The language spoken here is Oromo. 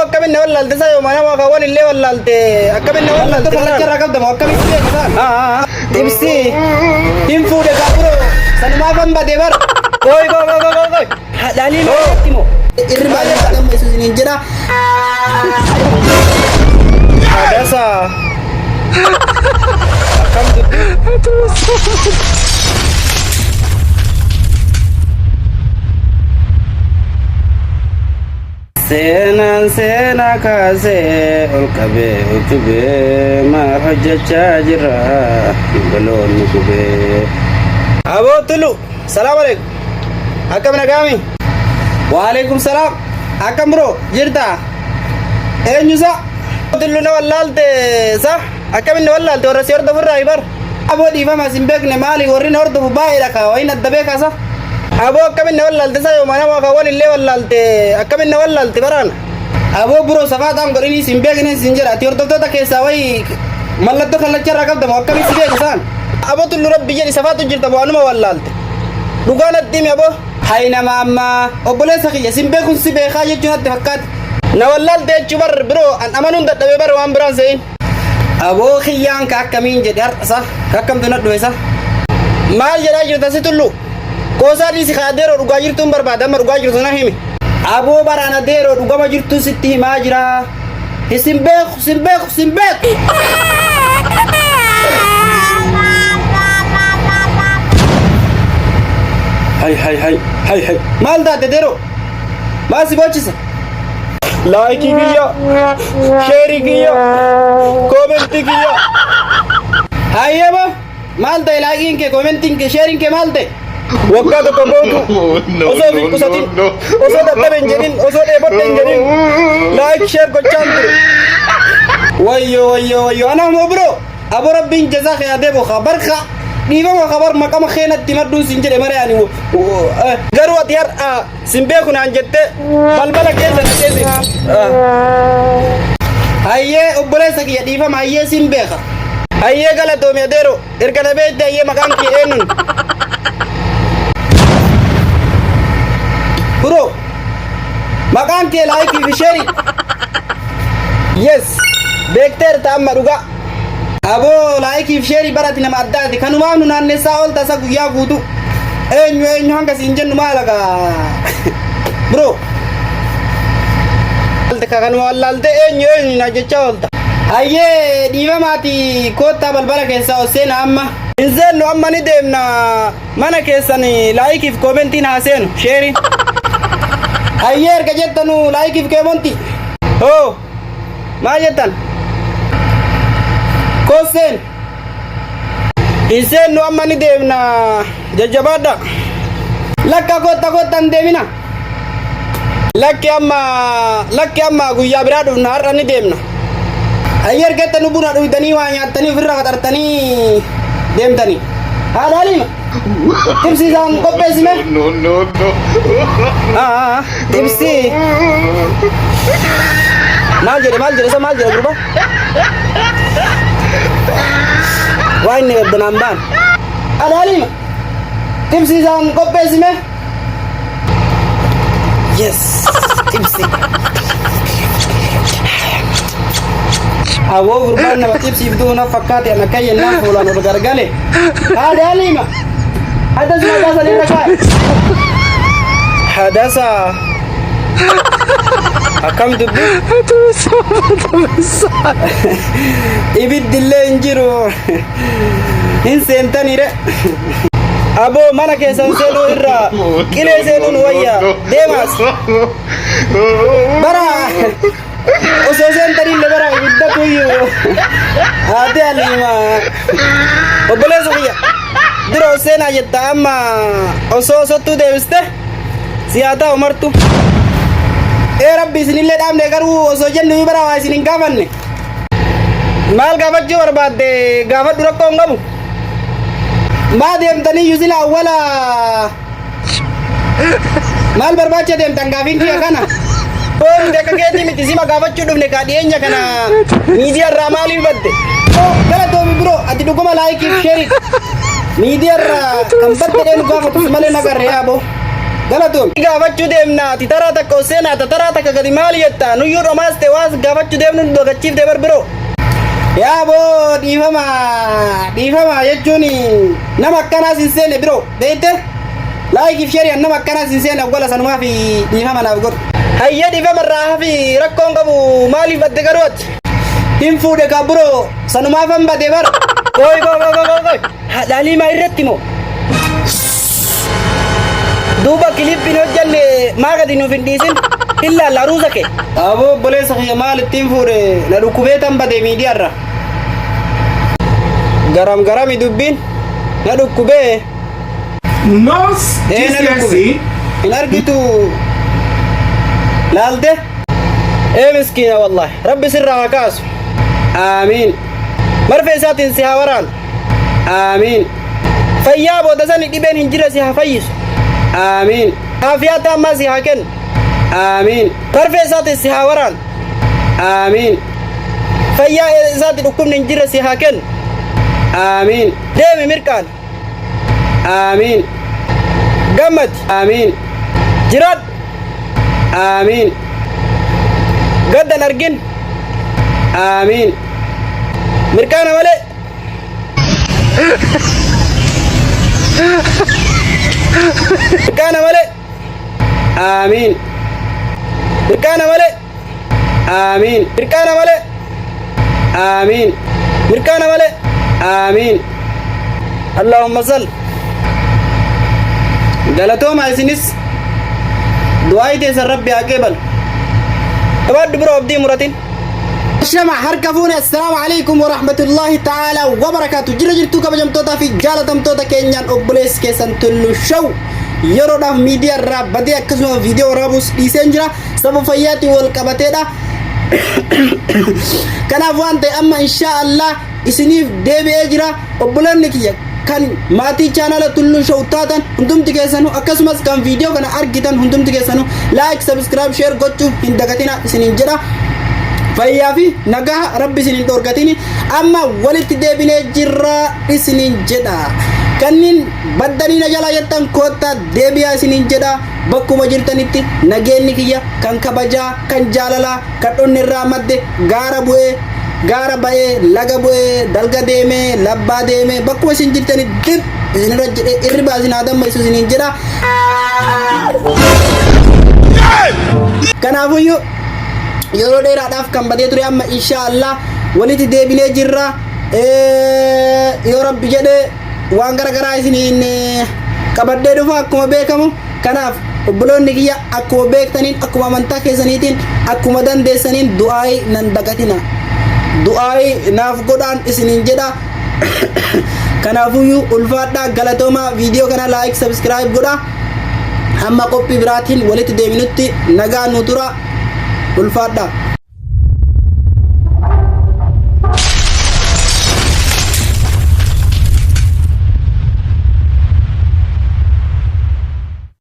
أكملنا ولا التسايو ما نما كوان اللي ولا الت أكملنا ولا الت كلا كرا كم دم أكمل سيا كذا تمسي تيمفو ده كابرو سنما كم بديبر كوي دالي لو تيمو إرباية كم يسوع نينجرا ada sa أكم Sena kase olkabe utube marhaja chajra balon kube abo tulu salam alaikum akam nagami wa alaikum salam akam bro jirta enyusa tulu na wallalte sa akam ne wallalte ora sir da furra ibar abo diva masimbek ne mali worin ordo baira ka wa ina dabe ka sa abo akamin wallalte sayo mana wa kawali le wallalte akamin wallalte baran abo bro safata am gorini simbegene sinjera ti orto ta kesa wai mallatto kala charra kabda mo akamin sibe san abo tullu rabbi jeni safatu jirta bo anuma wallalte dugana dimi abo hayna mamma obole sakhiya simbe kun sibe khaye junat fakkat na wallalte chubar bro an amanun da dabe bar wan bran sein abo khiyan ka akamin jedar sa ka kam dunat do sa mal jera jirta situllu kosa di sikadero duga jirtu barbada mar duga jirtu nahimi abo barana dero duga ma jirtu sitti majra simbek hay malda de dero masi bochisa like kiya share kiya comment kiya hayaba malda like ke commenting ke sharing ke malde waktu kemudian, oso kusatin, oso dapat enjenin, oso dapat enjenin, like share kocantri. Wayo, anak mau bro, abu Rabbin jazak ya debo kabar kah? Ni mau kabar makam khenat timar dun sinjir emare ani wo. Garu atiar simbe kuna anjette, balbala kesa kesi. Aye, obboleh sakit di fam aye simbe kah? Aye kalau tu miadero, erkana bete aye makam ki enun. Bro, makan ke like ki share. Yes, bekter tam maruga. Abo like ki share barati na madda di kanuma nu nanne saol tasa guya gudu. Enyu hanga sinjen numa laga. Bro. Alta kanuma wallalte enyu na jechawalta. Aye diva mati kota balbala ke sa osena amma. Inzen no amma ni demna mana kesani like if commenting hasen share. Ayer kajetanu like if kemonti. Oh, majetan. Kosen. Isen no amani demna jajabada. Lakka kota demina. Lakki amma guya biradu narani demna. Ayer ketanu buna du tani wanya tani firra katartani demtani. Halima. Tipsi sang kopes me? No. Tipsi. Mal jere grupo. Why ne benamban? Ada Halima. Tipsi sang kopes me? Yes, tipsi. Awo grupo na tipsi itu na fakati anak kaya na fulan udah gargale. Ada Halima. Ada semua dasar ini tak? Hadasa. Akam tu. Ibid dilenjiru. Insen tani re. Abo mana kesan selu irra. Kile selu nuaya. Demas. Bara. Oso sen tani le bara ibidda tuyu. Ade Halima. Obole sohiya. Diro sena jetta amma oso tu deviste siata umar tu rabbi sinille damne garu oso jennu bara wa sinin gamanne mal gabat jor badde gabat dura ko ngamu madem tani yuzila wala mal barbache dem tangavin ki kana pon de kageti mitisima gabat chudum ne kadienya kana media ramali badde kala to bro ati dugoma like share media kampat den gua foto male nagar ya bo Galatoom. Gaafachuu deemnaati taraa takka seenaata taraa takka gadi maal jettaa nuyyuu dhomaas ta'e waas gaafachuu deemnu dogachiifte barbiroo. Yaa boo dhiifama jechuun nama akkanaas hin seenne biroo beekte laayikiif sheeriyaan nama akkanaas hin seenne awwala sanumaa fi dhiifama naaf godhu. Hayya dhiifama irraa hafi rakkoon qabu maaliif badde garuutti? Hin fuudhe kabiroo sanumaaf han bade bara. Koy haadhaalii maa irratti moo? Duuba kilippiin hojjanne maa gadi nuuf hin dhiisin ilaalla aruusa kee. Aboo obboleessa kiyya maal ittiin fuudhe na dhukkubee tan bade miidiyaarra. Garami dubbiin na dhukkubee. Nos GCSE. In argitu laalte? Miskiina wallahi rabbi sirraa haa kaasu. Amiin. Marfee isaatiin si haa waraanu. Amiin. Fayyaa booda sani dhibeen hin jirre si haa fayyisu. Amiin. Aafiyaata ammaa si haa kennu. Amiin. Marfee isaatiin si haa waraanu. Amiin. Fayyaa isaatti dhukkubni hin jirre si haa kennu. Amiin. Deemi mirqaan. Amiin. Gammadi. Amiin. Jiraadhu. Amiin. Gaddan argin. Amiin. Mirqaana malee. Mirqaana malee. Amiin. Mirqaana malee. Amiin. Mirqaana malee. Amiin. Mirqaana malee. Amiin. Allahumma salli. Galatooma isinis du'aa teessan rabbi haa qeebalu. Tabaaddu biroo abdii muratin. Shama harka fuune assalaamu alaykum wa rahmatullahi ta'ala wa barakaatu. Jirtu kabajamtoota fi jaalatamtoota keenyaan obboleessi keessan Tullu Show yeroodhaaf miidiyaa irraa badee akkasuma viidiyoo waraabus dhiiseen jira sababa fayyaatiin wal qabateedha. Kanaaf waan ta'e amma inshaa Allah isiniif deebi'ee jira obboleonni kiyya kan maatii chaanala Tullu Show taatan hundumti keessanuu akkasumas kan viidiyoo kana argitan hundumti keessanuu like subscribe share gochuu hin dagatina isiniin jedha. Fayyaa fi nagaa rabbi isiniin dhorgatini amma walitti deebinee jirra isiniin jedha. Kanniin baddanii na jalaa jettan koottaa deebi'aa isiniin jedha. Bakkuma jirtanitti nageenyi kiyya kan kabajaa kan jaalalaa kan dhonni irraa madde gaara ba'ee laga bu'ee dalga deemee labbaa deemee bakkuma isin jirtanitti isinirra jedhee irribaa isin haadamma isu isiniin jedha. Kanaafuyyuu yeroo dheeraadhaaf kan badee ture amma inshaallah walitti deebinee jirra. Yoo rabbi jedhee waan garagaraa isiniin qabadhee dhufa akkuma beekamu. Kanaaf obboloonni kiyya akkuma beektaniin akkuma amantaa keessaniitiin akkuma dandeessaniin du'aa'ii nan dagatina. Du'aa'ii naaf godhaan isiniin jedha. Kanaafuyyuu ulfaadhaa galatoomaa viidiyoo kana like subscribe godha. Hamma qophii biraatiin walitti deebinutti nagaa nu tura. Ulfaadhaa.